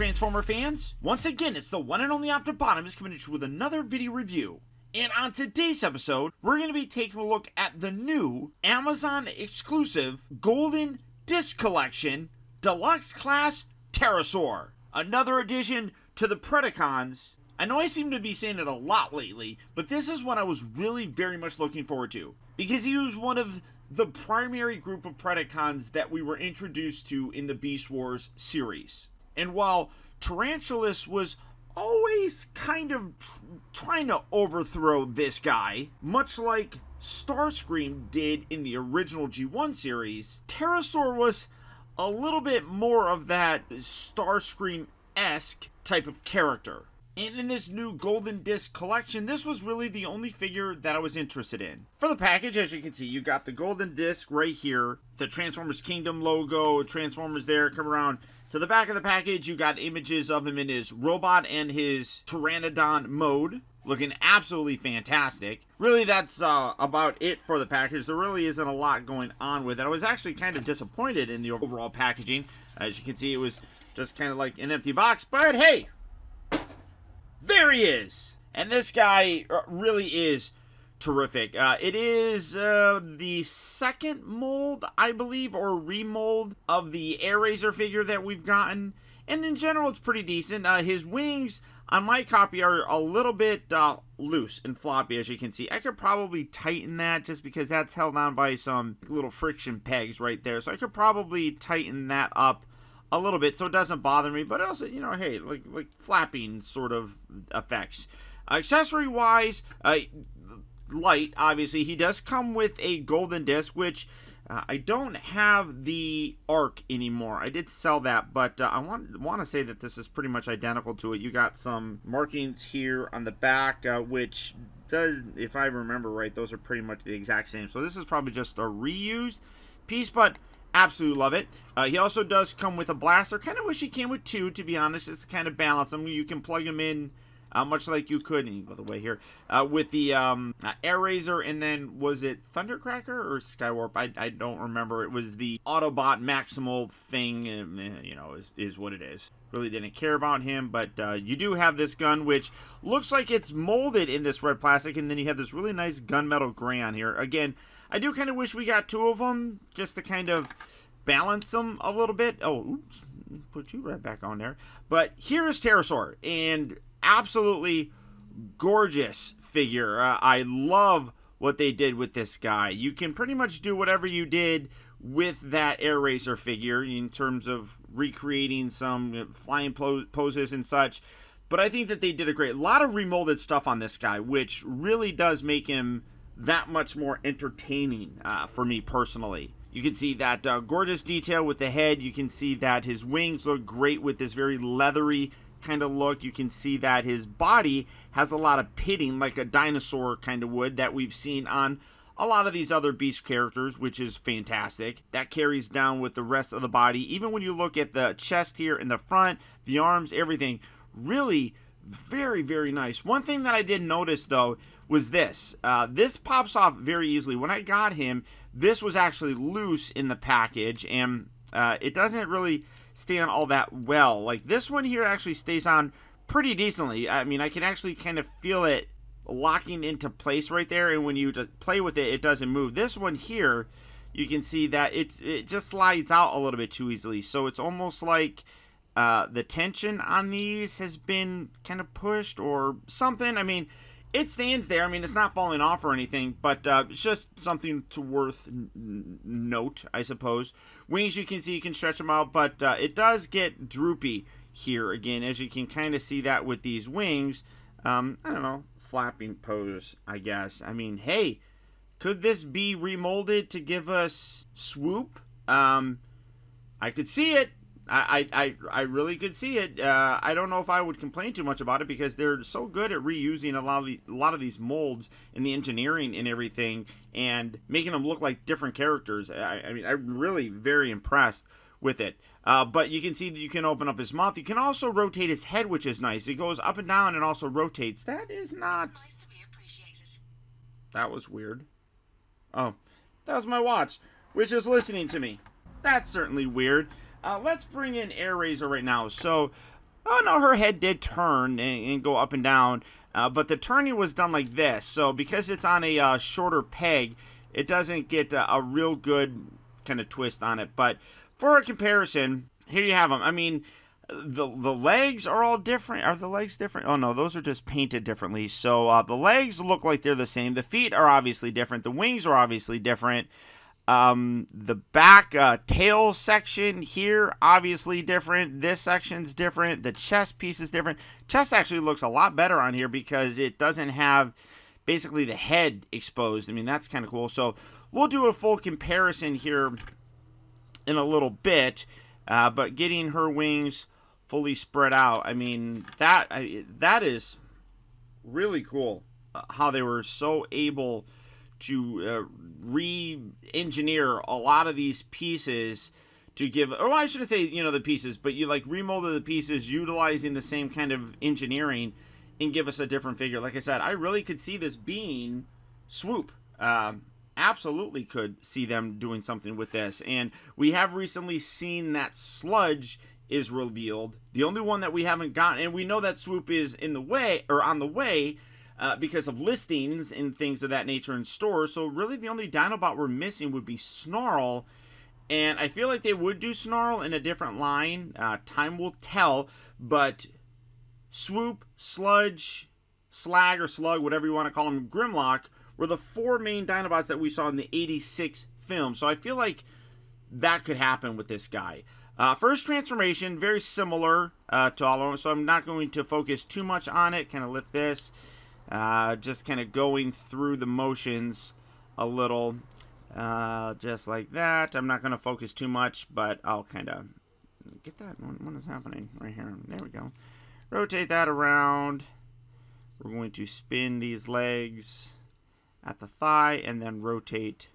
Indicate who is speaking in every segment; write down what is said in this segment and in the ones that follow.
Speaker 1: Transformer fans? Once again, it's the one and only Optibotimus coming at you with another video review. And on today's episode, we're going to be taking a look at the new Amazon exclusive Golden Disc Collection Deluxe Class Terrorsaur. Another addition to the Predacons. I know I seem to be saying it a lot lately, but this is one I was really very much looking forward to, because he was one of the primary group of Predacons that we were introduced to in the Beast Wars series. And while Tarantulas was always kind of trying to overthrow this guy, much like Starscream did in the original G1 series, Terrorsaur was a little bit more of that Starscream-esque type of character. And in this new Golden Disc collection, this was really the only figure that I was interested in. For the package, as you can see, you got the Golden Disc right here, the Transformers Kingdom logo, Transformers there, come around to the back of the package. You got images of him in his robot and his Pteranodon mode, looking absolutely fantastic. Really, that's about it for the package. There really isn't a lot going on with it. I was actually kind of disappointed in the overall packaging. As you can see, it was just kind of like an empty box, but hey! There he is! And this guy really is terrific. It is the second mold, I believe, or remold of the Airazor figure that we've gotten. And in general, it's pretty decent. His wings on my copy are a little bit loose and floppy, as you can see. I could probably tighten that just because that's held on by some little friction pegs right there. So I could probably tighten that up a little bit so it doesn't bother me, but also, you know, hey, like flapping sort of effects. Accessory wise, light, obviously. He does come with a golden disc, which I don't have the arc anymore. I did sell that, but I want to say that this is pretty much identical to it. You got some markings here on the back, which does, if I remember right, those are pretty much the exact same. So this is probably just a reused piece, but absolutely love it. He also does come with a blaster. Kind of wish he came with two, to be honest, just to kind of balance them. You can plug them in much like you could, by the way, here, with the Airazor, and then was it Thundercracker or Skywarp? I don't remember. It was the Autobot Maximal thing, you know, is what it is. Really didn't care about him, but you do have this gun, which looks like it's molded in this red plastic, and then you have this really nice gunmetal gray on here. Again, I do kind of wish we got two of them, just to kind of balance them a little bit. Oh, oops, put you right back on there. But here is Terrorsaur, and absolutely gorgeous figure. I love what they did with this guy. You can pretty much do whatever you did with that Airazor figure in terms of recreating some flying poses and such. But I think that they did a lot of remolded stuff on this guy, which really does make him that much more entertaining for me personally. You can see that gorgeous detail with the head. You can see that his wings look great with this very leathery kind of look. You can see that his body has a lot of pitting, like a dinosaur kind of would, that we've seen on a lot of these other Beast characters, which is fantastic. That carries down with the rest of the body. Even when you look at the chest here in the front, the arms, everything, really very, very nice. One thing that I did notice, though, was this. This pops off very easily. When I got him, this was actually loose in the package, and it doesn't really stay on all that well. Like, this one here actually stays on pretty decently. I mean, I can actually kind of feel it locking into place right there, and when you play with it, it doesn't move. This one here, you can see that it just slides out a little bit too easily. So it's almost like the tension on these has been kind of pushed or something. I mean, it stands there. I mean, it's not falling off or anything, but it's just something to worth note, I suppose. Wings, you can see, you can stretch them out, but it does get droopy here again, as you can kind of see that with these wings. I don't know, flapping pose, I guess. I mean, hey, could this be remolded to give us swoop? I could see it. I really could see it. I don't know if I would complain too much about it, because they're so good at reusing a lot of these molds and the engineering and everything, and making them look like different characters. I mean, I'm really very impressed with it. But you can see that you can open up his mouth. You can also rotate his head, which is nice. It goes up and down and also rotates. That is not... It's nice to be appreciated. That was weird. Oh, that was my watch, which is listening to me. That's certainly weird. Let's bring in Airazor right now. So, Oh, no, her head did turn and go up and down, but the turning was done like this. So because it's on a shorter peg, it doesn't get a real good kind of twist on it. But for a comparison, here you have them. I mean, the legs are all different. Are the legs different? Oh, no, those are just painted differently. So the legs look like they're the same. The feet are obviously different. The wings are obviously different. The back tail section here, obviously different. This section's different. The chest piece is different. Chest actually looks a lot better on here because it doesn't have basically the head exposed. I mean, that's kind of cool. So we'll do a full comparison here in a little bit, but getting her wings fully spread out, I mean, that is really cool, how they were so able to re-engineer a lot of these pieces to give, or I shouldn't say, the pieces, but you like remolded the pieces utilizing the same kind of engineering and give us a different figure. Like I said, I really could see this being Swoop. Absolutely could see them doing something with this. And we have recently seen that Sludge is revealed. The only one that we haven't gotten, and we know that Swoop is in the way, or on the way, because of listings and things of that nature in stores. So really the only Dinobot we're missing would be Snarl. And I feel like they would do Snarl in a different line. Time will tell. But Swoop, Sludge, Slag or Slug, whatever you want to call them, Grimlock, were the four main Dinobots that we saw in the 86 film. So I feel like that could happen with this guy. First transformation, very similar to all of them. So I'm not going to focus too much on it. Kind of lift this. Just kind of going through the motions a little, just like that. I'm not going to focus too much, but I'll kind of get that. What is happening right here? There we go. Rotate that around. We're going to spin these legs at the thigh and then rotate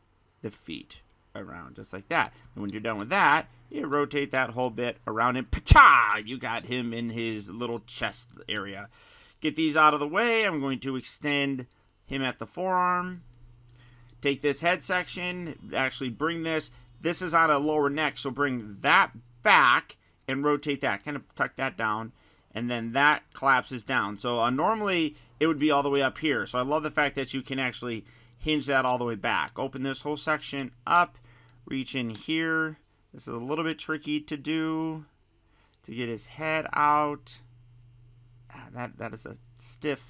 Speaker 1: the feet around, just like that. And when you're done with that, you rotate that whole bit around and pa-cha! You got him in his little chest area. Get these out of the way. I'm going to extend him at the forearm. Take this head section. Actually bring this. This is on a lower neck, so bring that back and rotate that. Kind of tuck that down. And then that collapses down. So normally it would be all the way up here. So I love the fact that you can actually hinge that all the way back. Open this whole section up. Reach in here. This is a little bit tricky to do. To get his head out. That is a stiff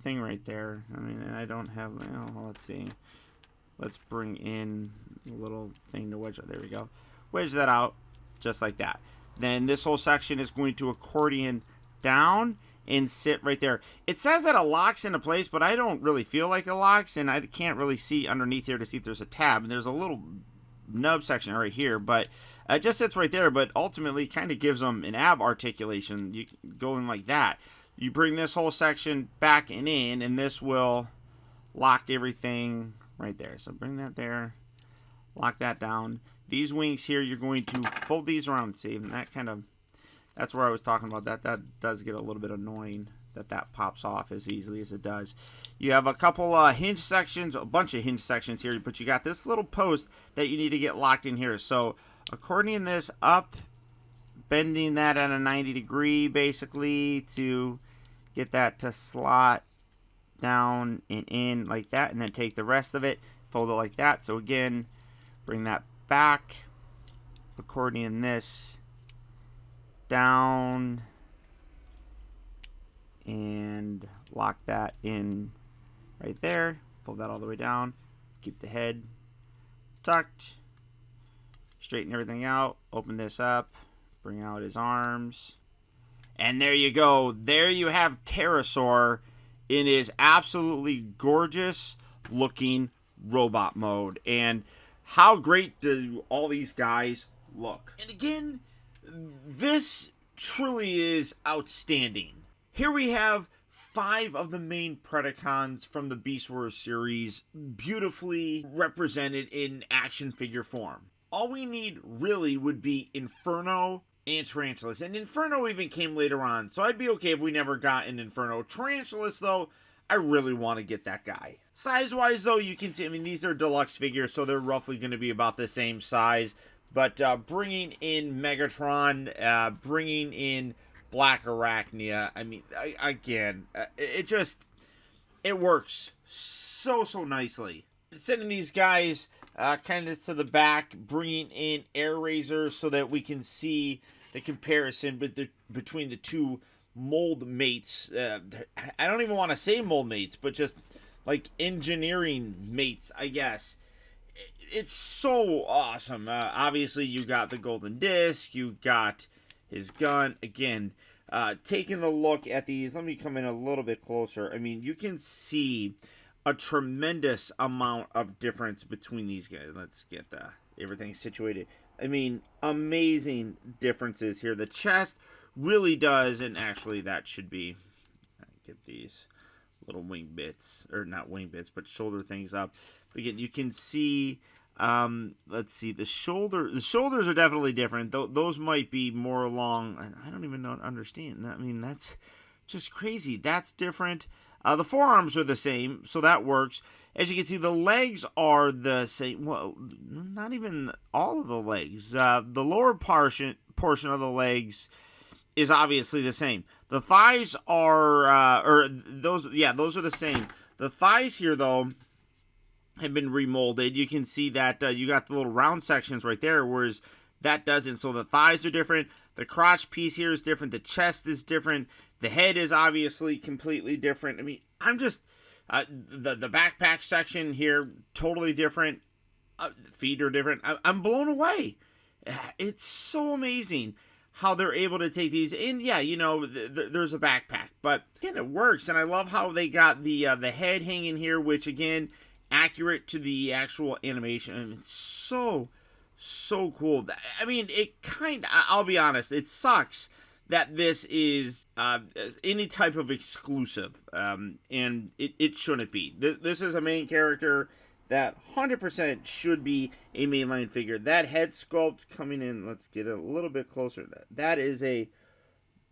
Speaker 1: thing right there. I mean, I don't have, let's see. Let's bring in a little thing to wedge. There we go. Wedge that out just like that. Then this whole section is going to accordion down and sit right there. It says that it locks into place, but I don't really feel like it locks, and I can't really see underneath here to see if there's a tab. And there's a little nub section right here, but it just sits right there, but ultimately kind of gives them an ab articulation. You go in like that. You bring this whole section back and in, and this will lock everything right there. So bring that there, lock that down. These wings here, you're going to fold these around. See, and that's where I was talking about that. That does get a little bit annoying that pops off as easily as it does. You have a couple hinge sections, a bunch of hinge sections here, but you got this little post that you need to get locked in here. So accordion this up, bending that at a 90-degree basically to get that to slot down and in like that, and then take the rest of it, fold it like that. So again, bring that back, accordion this down, and lock that in right there. Fold that all the way down. Keep the head tucked. Straighten everything out. Open this up. Bring out his arms. And there you go. There you have Terrorsaur in his absolutely gorgeous looking robot mode. And how great do all these guys look? And again, this truly is outstanding. Here we have 5 of the main Predacons from the Beast Wars series beautifully represented in action figure form. All we need really would be Inferno and Tarantulas. And Inferno even came later on, so I'd be okay if we never got an Inferno. Tarantulas, though, I really want to get that guy. Size-wise, though, you can see, I mean, these are deluxe figures, so they're roughly going to be about the same size. But bringing in Megatron, bringing in Black Arachnia. I mean, again, it works so nicely. Sending these guys kind of to the back, bringing in Airazor so that we can see the comparison between the two mold mates. I don't even want to say mold mates, but just like engineering mates, I guess. It's so awesome. Obviously, you got the golden disc, you got his gun. Again, taking a look at these, let me come in a little bit closer. I mean, you can see a tremendous amount of difference between these guys. Let's get everything situated. I mean, amazing differences here. The chest really does, and actually that should be, get these little wing bits, or not wing bits, but shoulder things up. Again, you can see, let's see, the shoulders are definitely different. Those might be more along, I don't even understand. I mean, that's just crazy. That's different. The forearms are the same, so that works. As you can see, the legs are the same. Well, not even all of the legs. The lower portion of the legs is obviously the same. The thighs are, those are the same. The thighs here, though, have been remolded. You can see that you got the little round sections right there, whereas that doesn't. So the thighs are different. The crotch piece here is different. The chest is different. The head is obviously completely different. I mean, I'm just, the backpack section here, totally different. Feet are different. I'm blown away. It's so amazing how they're able to take these. And yeah, you know, there's a backpack, but again, it works. And I love how they got the head hanging here, which again, accurate to the actual animation. I mean, it's so cool. I mean, I'll be honest, it sucks that this is any type of exclusive, and it shouldn't be. This is a main character that 100% should be a mainline figure. That head sculpt coming in, let's get a little bit closer. That is a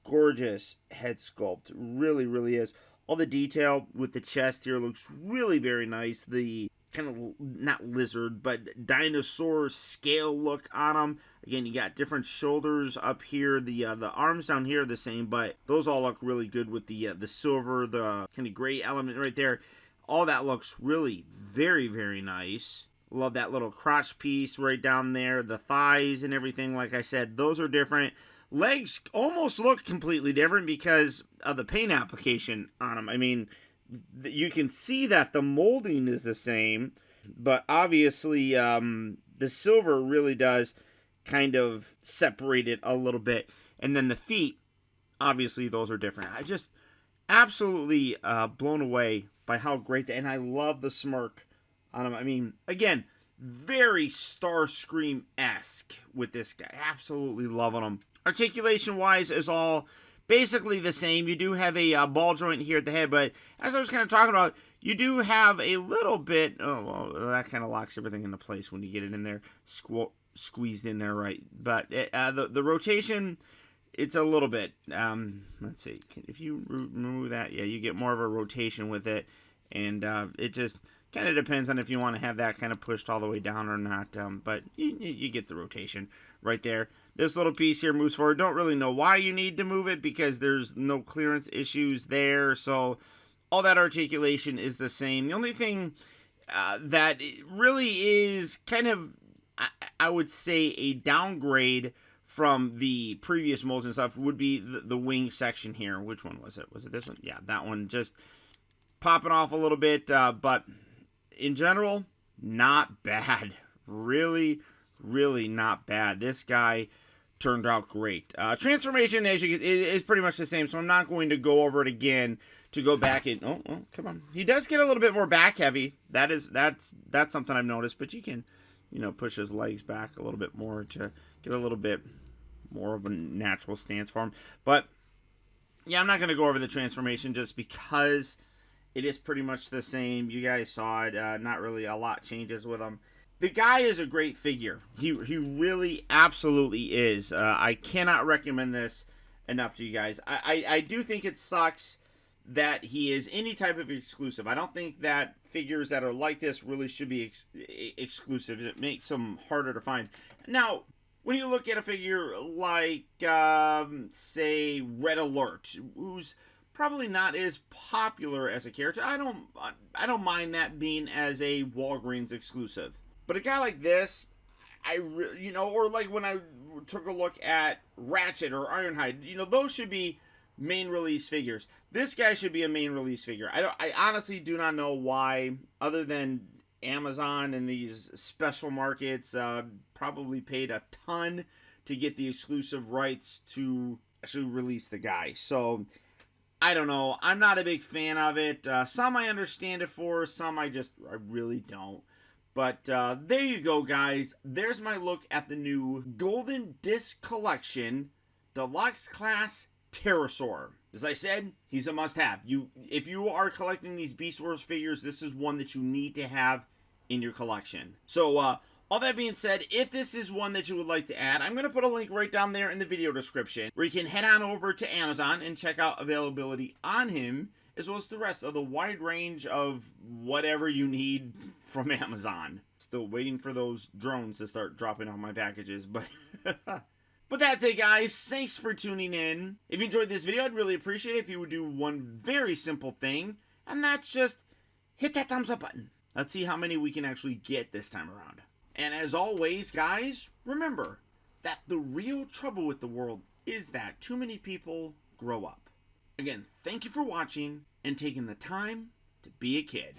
Speaker 1: gorgeous head sculpt. Really is. All the detail with the chest here looks really very nice. The kind of, not lizard, but dinosaur scale look on them. Again, you got different shoulders up here. The arms down here are the same, but those all look really good with the silver, the kind of gray element right there. All that looks really very nice. Love that little crotch piece right down there. The thighs and everything, like I said, those are different. Legs almost look completely different because of the paint application on them. I mean, you can see that the molding is the same, but obviously the silver really does kind of separate it a little bit. And then the feet, obviously those are different. I just absolutely blown away by how great and I love the smirk on him. I mean, again, very Starscream-esque with this guy. Absolutely loving him. Articulation-wise is all basically the same. You do have a ball joint here at the head, but as I was kind of talking about, you do have a little bit, that kind of locks everything into place when you get it in there, squeezed in there right. But the rotation, it's a little bit, let's see, if you remove that, yeah, you get more of a rotation with it, and it just kind of depends on if you want to have that kind of pushed all the way down or not, but you get the rotation right there. This little piece here moves forward. Don't really know why you need to move it because there's no clearance issues there. So all that articulation is the same. The only thing that really is kind of, I would say, a downgrade from the previous molds and stuff would be the wing section here. Which one was it? Was it this one? Yeah, that one. Just popping off a little bit. But in general, not bad. Really not bad. This guy turned out great. Transformation, as you can, is pretty much the same, so I'm not going to go over it again to go back and come on. He does get a little bit more back heavy. That's something I've noticed, but you can, push his legs back a little bit more to get a little bit more of a natural stance for him. But yeah, I'm not going to go over the transformation just because it is pretty much the same. You guys saw it. Not really a lot changes with him. The guy is a great figure. He really absolutely is. I cannot recommend this enough to you guys. I do think it sucks that he is any type of exclusive. I don't think that figures that are like this really should be exclusive. It makes them harder to find. Now, when you look at a figure like, say, Red Alert, who's probably not as popular as a character. I don't mind that being as a Walgreens exclusive. But a guy like this, or like when I took a look at Ratchet or Ironhide, those should be main release figures. This guy should be a main release figure. I honestly do not know why, other than Amazon and these special markets probably paid a ton to get the exclusive rights to actually release the guy. So I don't know. I'm not a big fan of it. Some I understand it for, some I really don't. But there you go, guys. There's my look at the new Golden Disc Collection Deluxe Class Terrorsaur. As I said, he's a must-have. If you are collecting these Beast Wars figures, this is one that you need to have in your collection. So, all that being said, if this is one that you would like to add, I'm going to put a link right down there in the video description where you can head on over to Amazon and check out availability on him, as well as the rest of the wide range of whatever you need from Amazon. Still waiting for those drones to start dropping off my packages, but but that's it, guys. Thanks for tuning in. If you enjoyed this video, I'd really appreciate it if you would do one very simple thing, and that's just hit that thumbs up button. Let's see how many we can actually get this time around. And as always, guys, remember that the real trouble with the world is that too many people grow up. Again, thank you for watching and taking the time to be a kid.